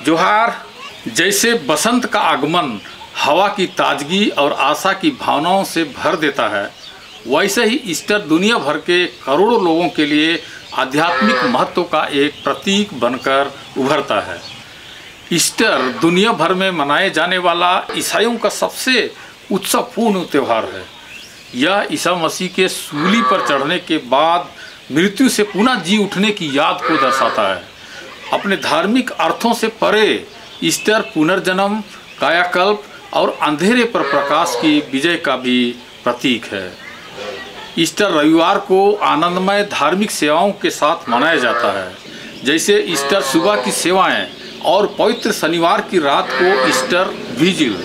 जोहार। जैसे बसंत का आगमन हवा की ताजगी और आशा की भावनाओं से भर देता है, वैसे ही ईस्टर दुनिया भर के करोड़ों लोगों के लिए आध्यात्मिक महत्व का एक प्रतीक बनकर उभरता है। ईस्टर दुनिया भर में मनाए जाने वाला ईसाइयों का सबसे उत्सवपूर्ण त्यौहार है। यह ईसा मसीह के सूली पर चढ़ने के बाद मृत्यु से पुनः जी उठने की याद को दर्शाता है। अपने धार्मिक अर्थों से परे ईस्टर पुनर्जन्म, कायाकल्प और अंधेरे पर प्रकाश की विजय का भी प्रतीक है। ईस्टर रविवार को आनंदमय धार्मिक सेवाओं के साथ मनाया जाता है, जैसे ईस्टर सुबह की सेवाएं और पवित्र शनिवार की रात को ईस्टर विजिल।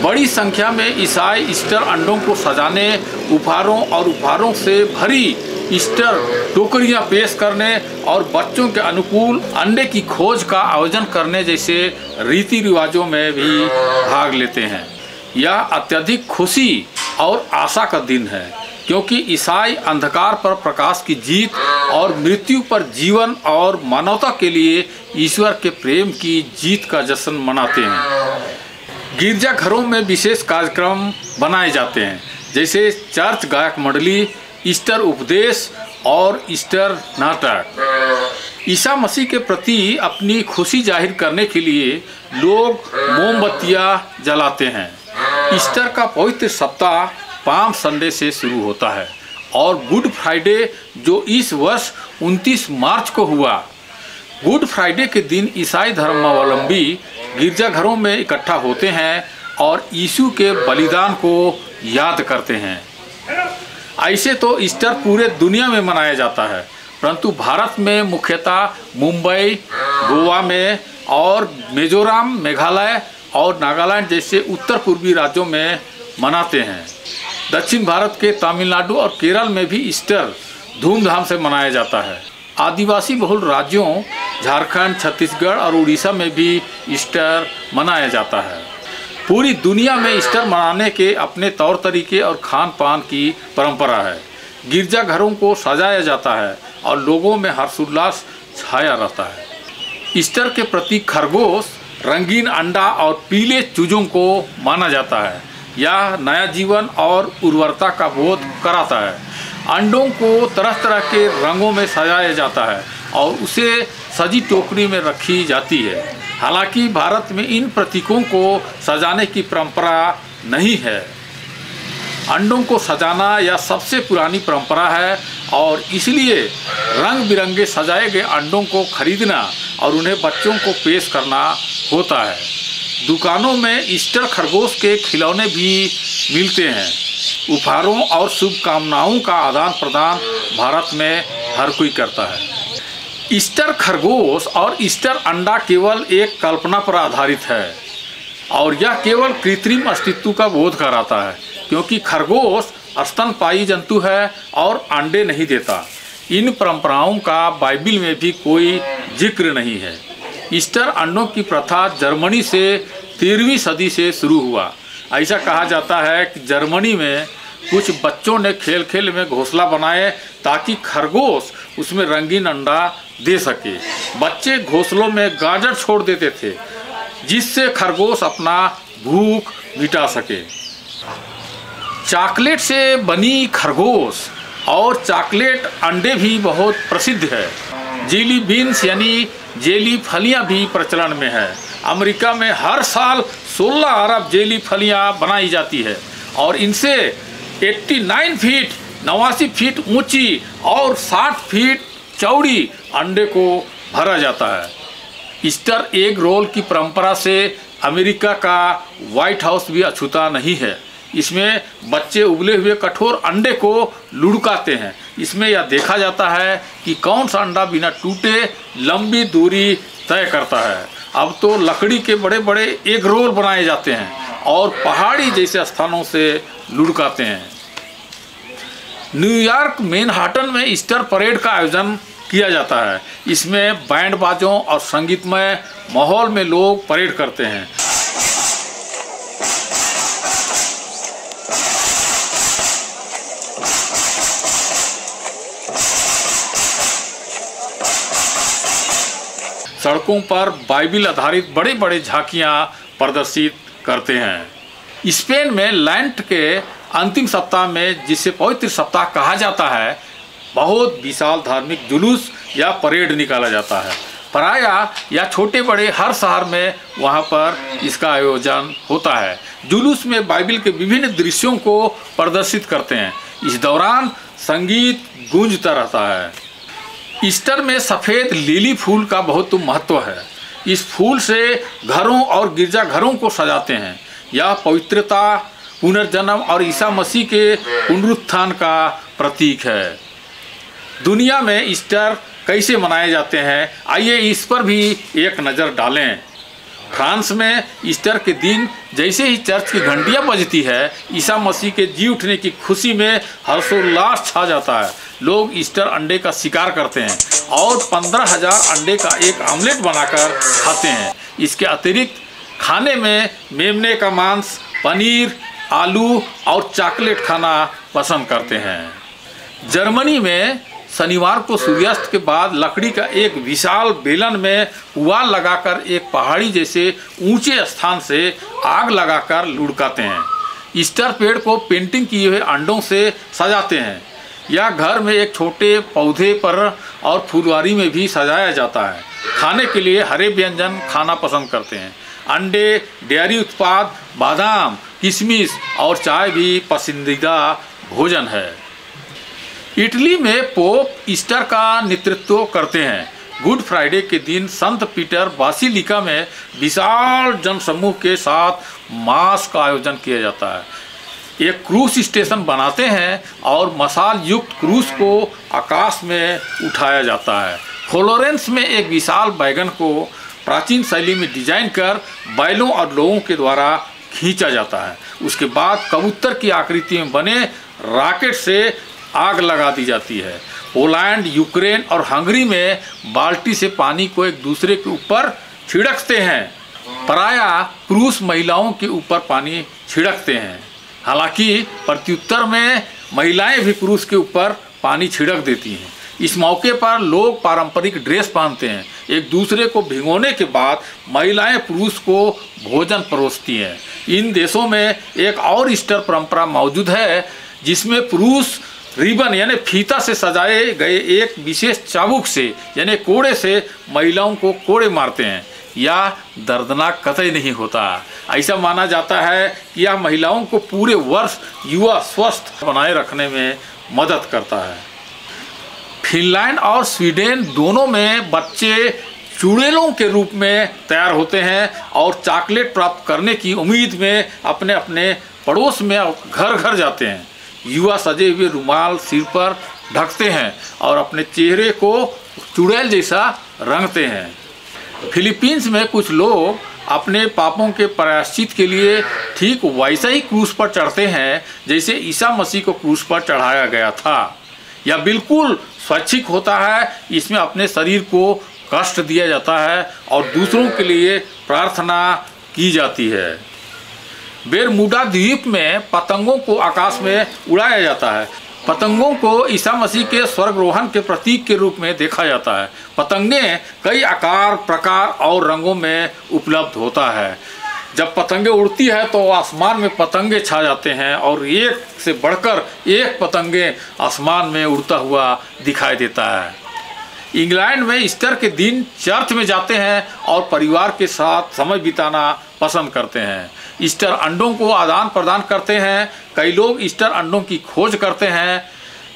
बड़ी संख्या में ईसाई ईस्टर अंडों को सजाने, उपहारों से भरी ईस्टर टोकरियां पेश करने और बच्चों के अनुकूल अंडे की खोज का आयोजन करने जैसे रीति रिवाजों में भी भाग लेते हैं। यह अत्यधिक खुशी और आशा का दिन है, क्योंकि ईसाई अंधकार पर प्रकाश की जीत और मृत्यु पर जीवन और मानवता के लिए ईश्वर के प्रेम की जीत का जश्न मनाते हैं। गिरजाघरों में विशेष कार्यक्रम बनाए जाते हैं, जैसे चर्च गायक मंडली, ईस्टर उपदेश और ईस्टर नाटक। ईसा मसीह के प्रति अपनी खुशी जाहिर करने के लिए लोग मोमबत्तियां जलाते हैं। ईस्टर का पवित्र सप्ताह पाम संडे से शुरू होता है और गुड फ्राइडे, जो इस वर्ष 29 मार्च को हुआ। गुड फ्राइडे के दिन ईसाई धर्मावलंबी गिरजाघरों में इकट्ठा होते हैं और यीशु के बलिदान को याद करते हैं। ऐसे तो ईस्टर पूरे दुनिया में मनाया जाता है, परंतु भारत में मुख्यतः मुंबई, गोवा में और मिजोरम, मेघालय और नागालैंड जैसे उत्तर पूर्वी राज्यों में मनाते हैं। दक्षिण भारत के तमिलनाडु और केरल में भी ईस्टर धूमधाम से मनाया जाता है। आदिवासी बहुल राज्यों झारखंड, छत्तीसगढ़ और उड़ीसा में भी ईस्टर मनाया जाता है। पूरी दुनिया में ईस्टर मनाने के अपने तौर तरीके और खान पान की परंपरा है। गिरजाघरों को सजाया जाता है और लोगों में हर्षोल्लास छाया रहता है। ईस्टर के प्रतीक खरगोश, रंगीन अंडा और पीले चूजों को माना जाता है। यह नया जीवन और उर्वरता का बोध कराता है। अंडों को तरह तरह के रंगों में सजाया जाता है और उसे सजी टोकरी में रखी जाती है। हालांकि भारत में इन प्रतीकों को सजाने की परंपरा नहीं है। अंडों को सजाना यह सबसे पुरानी परंपरा है और इसलिए रंग बिरंगे सजाए गए अंडों को खरीदना और उन्हें बच्चों को पेश करना होता है। दुकानों में ईस्टर खरगोश के खिलौने भी मिलते हैं। उपहारों और शुभकामनाओं का आदान प्रदान भारत में हर कोई करता है। ईस्टर खरगोश और ईस्टर अंडा केवल एक कल्पना पर आधारित है और यह केवल कृत्रिम अस्तित्व का बोध कराता है, क्योंकि खरगोश स्तनपायी जंतु है और अंडे नहीं देता। इन परंपराओं का बाइबिल में भी कोई जिक्र नहीं है। ईस्टर अंडों की प्रथा जर्मनी से 13वीं सदी से शुरू हुआ। ऐसा कहा जाता है कि जर्मनी में कुछ बच्चों ने खेल खेल में घोंसला बनाए ताकि खरगोश उसमें रंगीन अंडा दे सके। बच्चे घोंसलों में गाजर छोड़ देते थे, जिससे खरगोश अपना भूख मिटा सके। चॉकलेट से बनी खरगोश और चॉकलेट अंडे भी बहुत प्रसिद्ध है। जेली बीन्स यानी जेली फलियां भी प्रचलन में है। अमेरिका में हर साल 16 अरब जेली फलियां बनाई जाती है और इनसे 89 फीट ऊंची और 60 फीट चौड़ी अंडे को भरा जाता है। ईस्टर एग रोल की परंपरा से अमेरिका का व्हाइट हाउस भी अछूता नहीं है। इसमें बच्चे उबले हुए कठोर अंडे को लुढ़काते हैं। इसमें यह देखा जाता है कि कौन सा अंडा बिना टूटे लंबी दूरी तय करता है। अब तो लकड़ी के बड़े बड़े एग रोल बनाए जाते हैं और पहाड़ी जैसे स्थानों से लुढ़काते हैं। न्यूयॉर्क मैनहट्टन में ईस्टर परेड का आयोजन किया जाता है। इसमें बैंड बाजों और संगीतमय माहौल में लोग परेड करते हैं। सड़कों पर बाइबिल आधारित बड़े बड़े झांकियाँ प्रदर्शित करते हैं। स्पेन में लेंट के अंतिम सप्ताह में, जिसे पवित्र सप्ताह कहा जाता है, बहुत विशाल धार्मिक जुलूस या परेड निकाला जाता है। प्रायः या छोटे बड़े हर शहर में वहाँ पर इसका आयोजन होता है। जुलूस में बाइबिल के विभिन्न दृश्यों को प्रदर्शित करते हैं। इस दौरान संगीत गूंजता रहता है। ईस्टर में सफ़ेद लिली फूल का बहुत महत्व है। इस फूल से घरों और गिरजाघरों को सजाते हैं। यह पवित्रता, पुनर्जन्म और ईसा मसीह के पुनरुत्थान का प्रतीक है। दुनिया में ईस्टर कैसे मनाए जाते हैं, आइए इस पर भी एक नज़र डालें। फ्रांस में ईस्टर के दिन जैसे ही चर्च की घंटियां बजती है, ईसा मसीह के जी उठने की खुशी में हर्षोल्लास छा जाता है। लोग ईस्टर अंडे का शिकार करते हैं और 15,000 अंडे का एक ऑमलेट बनाकर खाते हैं। इसके अतिरिक्त खाने में मेमने का मांस, पनीर, आलू और चॉकलेट खाना पसंद करते हैं। जर्मनी में शनिवार को सूर्यास्त के बाद लकड़ी का एक विशाल बेलन में पुआल लगाकर एक पहाड़ी जैसे ऊंचे स्थान से आग लगाकर लुढ़काते हैं। ईस्टर पेड़ को पेंटिंग किए हुए अंडों से सजाते हैं। यह घर में एक छोटे पौधे पर और फुलवारी में भी सजाया जाता है। खाने के लिए हरे व्यंजन खाना पसंद करते हैं। अंडे, डेयरी उत्पाद, बादाम, किशमिश और चाय भी पसंदीदा भोजन है। इटली में पोप ईस्टर का नेतृत्व करते हैं। गुड फ्राइडे के दिन संत पीटर बासिलिका में विशाल जनसमूह के साथ मास का आयोजन किया जाता है। एक क्रूस स्टेशन बनाते हैं और मशाल युक्त क्रूस को आकाश में उठाया जाता है। फ्लोरेंस में एक विशाल बैगन को प्राचीन शैली में डिजाइन कर बैलों और लोगों के द्वारा खींचा जाता है। उसके बाद कबूतर की आकृति में बने रॉकेट से आग लगा दी जाती है। पोलैंड, यूक्रेन और हंगरी में बाल्टी से पानी को एक दूसरे के ऊपर छिड़कते हैं। प्रायः क्रूस महिलाओं के ऊपर पानी छिड़कते हैं। हालांकि प्रत्युत्तर में महिलाएं भी क्रूस के ऊपर पानी छिड़क देती हैं। इस मौके पर लोग पारंपरिक ड्रेस पहनते हैं। एक दूसरे को भिगोने के बाद महिलाएं पुरुष को भोजन परोसती हैं। इन देशों में एक और ईस्टर परंपरा मौजूद है, जिसमें पुरुष रिबन यानी फीता से सजाए गए एक विशेष चाबुक से यानी कोड़े से महिलाओं को कोड़े मारते हैं। यह दर्दनाक कतई नहीं होता। ऐसा माना जाता है कि यह महिलाओं को पूरे वर्ष युवा स्वस्थ बनाए रखने में मदद करता है। फिनलैंड और स्वीडन दोनों में बच्चे चुड़ैलों के रूप में तैयार होते हैं और चॉकलेट प्राप्त करने की उम्मीद में अपने अपने पड़ोस में घर घर जाते हैं। युवा सजे हुए रुमाल सिर पर ढकते हैं और अपने चेहरे को चुड़ैल जैसा रंगते हैं। फिलीपींस में कुछ लोग अपने पापों के प्रायश्चित के लिए ठीक वैसा ही क्रूस पर चढ़ते हैं जैसे ईसा मसीह को क्रूस पर चढ़ाया गया था। यह बिल्कुल स्वैच्छिक होता है। इसमें अपने शरीर को कष्ट दिया जाता है और दूसरों के लिए प्रार्थना की जाती है। बेरमुडा द्वीप में पतंगों को आकाश में उड़ाया जाता है। पतंगों को ईसा मसीह के स्वर्गरोहण के प्रतीक के रूप में देखा जाता है। पतंगें कई आकार, प्रकार और रंगों में उपलब्ध होता है। जब पतंगे उड़ती है तो आसमान में पतंगे छा जाते हैं और एक से बढ़कर एक पतंगे आसमान में उड़ता हुआ दिखाई देता है। इंग्लैंड में ईस्टर के दिन चर्च में जाते हैं और परिवार के साथ समय बिताना पसंद करते हैं। ईस्टर अंडों को आदान प्रदान करते हैं। कई लोग ईस्टर अंडों की खोज करते हैं।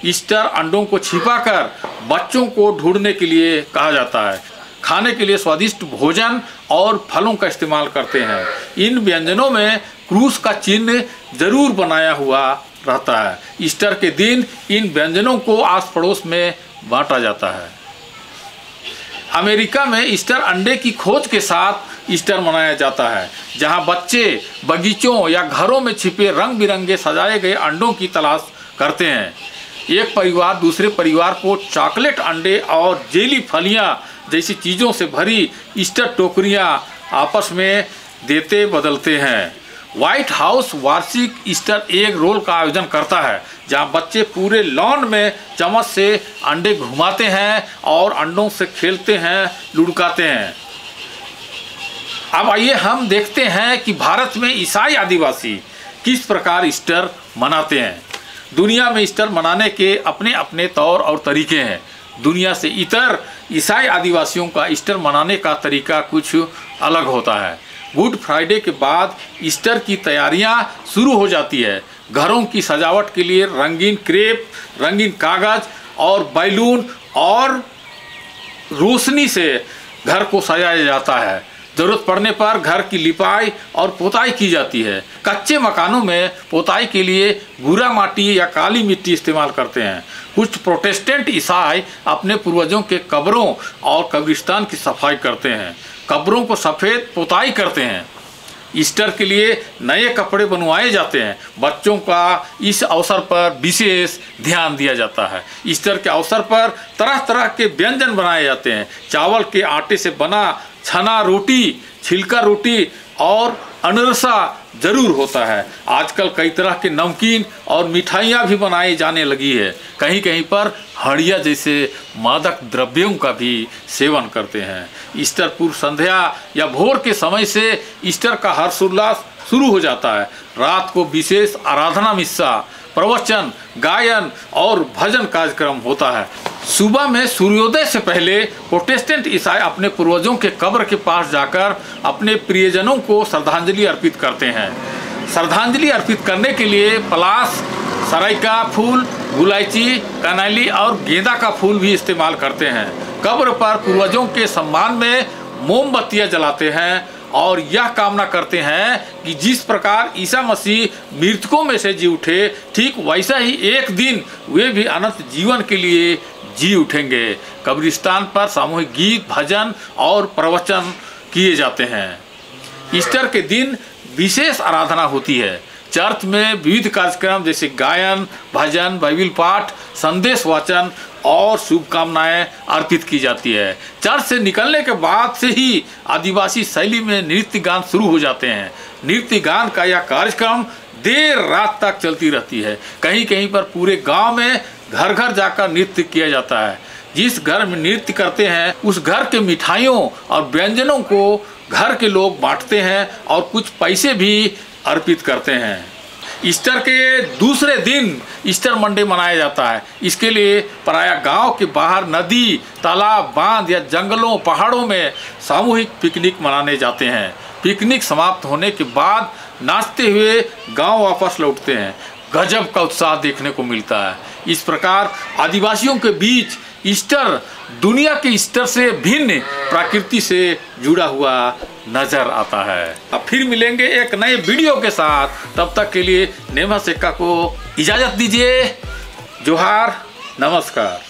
ईस्टर अंडों को छिपाकर बच्चों को ढूंढने के लिए कहा जाता है। खाने के लिए स्वादिष्ट भोजन और फलों का इस्तेमाल करते हैं। इन व्यंजनों में क्रूस का चिन्ह जरूर बनाया हुआ रहता है। ईस्टर के दिन इन व्यंजनों को आस पड़ोस में बांटा जाता है। अमेरिका में ईस्टर अंडे की खोज के साथ ईस्टर मनाया जाता है, जहां बच्चे बगीचों या घरों में छिपे रंग बिरंगे सजाए गए अंडों की तलाश करते हैं। एक परिवार दूसरे परिवार को चॉकलेट, अंडे और जेली फलियां जैसी चीज़ों से भरी ईस्टर टोकरियां आपस में देते बदलते हैं। व्हाइट हाउस वार्षिक ईस्टर एग रोल का आयोजन करता है, जहां बच्चे पूरे लॉन में चम्मच से अंडे घुमाते हैं और अंडों से खेलते हैं, लुढ़काते हैं। अब आइए हम देखते हैं कि भारत में ईसाई आदिवासी किस प्रकार ईस्टर मनाते हैं। दुनिया में ईस्टर मनाने के अपने अपने तौर और तरीके हैं। दुनिया से इतर ईसाई आदिवासियों का ईस्टर मनाने का तरीका कुछ अलग होता है। गुड फ्राइडे के बाद ईस्टर की तैयारियां शुरू हो जाती है। घरों की सजावट के लिए रंगीन क्रेप, रंगीन कागज और बैलून और रोशनी से घर को सजाया जाता है। जरूरत पड़ने पर घर की लिपाई और पोताई की जाती है। कच्चे मकानों में पोताई के लिए भूरा माटी या काली मिट्टी इस्तेमाल करते हैं। कुछ प्रोटेस्टेंट ईसाई अपने पूर्वजों के कब्रों और कब्रिस्तान की सफाई करते हैं। कब्रों को सफ़ेद पोताई करते हैं। ईस्टर के लिए नए कपड़े बनवाए जाते हैं। बच्चों का इस अवसर पर विशेष ध्यान दिया जाता है। ईस्टर के अवसर पर तरह तरह के व्यंजन बनाए जाते हैं। चावल के आटे से बना छना रोटी, छिलका रोटी और अनरसा जरूर होता है। आजकल कई तरह के नमकीन और मिठाइयाँ भी बनाई जाने लगी है। कहीं कहीं पर हड़िया जैसे मादक द्रव्यों का भी सेवन करते हैं। ईस्टर पूर्व संध्या या भोर के समय से ईस्टर का हर्षोल्लास शुरू हो जाता है। रात को विशेष आराधना, मिस्सा, प्रवचन, गायन और भजन कार्यक्रम होता है। सुबह में सूर्योदय से पहले प्रोटेस्टेंट ईसाई अपने पूर्वजों के कब्र के पास जाकर अपने प्रियजनों को श्रद्धांजलि अर्पित करते हैं। श्रद्धांजलि अर्पित करने के लिए पलाश, सराय का फूल, गुलायची, कनैली और गेंदा का फूल भी इस्तेमाल करते हैं। कब्र पर पूर्वजों के सम्मान में मोमबत्तियां जलाते हैं और यह कामना करते हैं कि जिस प्रकार ईसा मसीह मृतकों में से जी उठे, ठीक वैसा ही एक दिन वे भी अनंत जीवन के लिए जी उठेंगे। कब्रिस्तान पर सामूहिक गीत, भजन और प्रवचन किए जाते हैं। ईस्टर के दिन विशेष आराधना होती है। चर्च में विविध कार्यक्रम जैसे गायन, भजन, बाइबिल पाठ, संदेश वाचन और शुभकामनाएं अर्पित की जाती है। चर्च से निकलने के बाद से ही आदिवासी शैली में नृत्य गान शुरू हो जाते हैं। नृत्य गान का यह कार्यक्रम देर रात तक चलती रहती है। कहीं कहीं पर पूरे गांव में घर घर जाकर नृत्य किया जाता है। जिस घर में नृत्य करते हैं उस घर के मिठाइयों और व्यंजनों को घर के लोग बांटते हैं और कुछ पैसे भी अर्पित करते हैं। ईस्टर के दूसरे दिन ईस्टर मंडे मनाया जाता है। इसके लिए प्रायः गांव के बाहर नदी, तालाब, बांध या जंगलों, पहाड़ों में सामूहिक पिकनिक मनाने जाते हैं। पिकनिक समाप्त होने के बाद नाचते हुए गांव वापस लौटते हैं। गजब का उत्साह देखने को मिलता है। इस प्रकार आदिवासियों के बीच ईस्टर दुनिया के ईस्टर से भिन्न प्रकृति से जुड़ा हुआ नजर आता है। अब फिर मिलेंगे एक नए वीडियो के साथ। तब तक के लिए नेमा सेक्का को इजाजत दीजिए। जोहार, नमस्कार।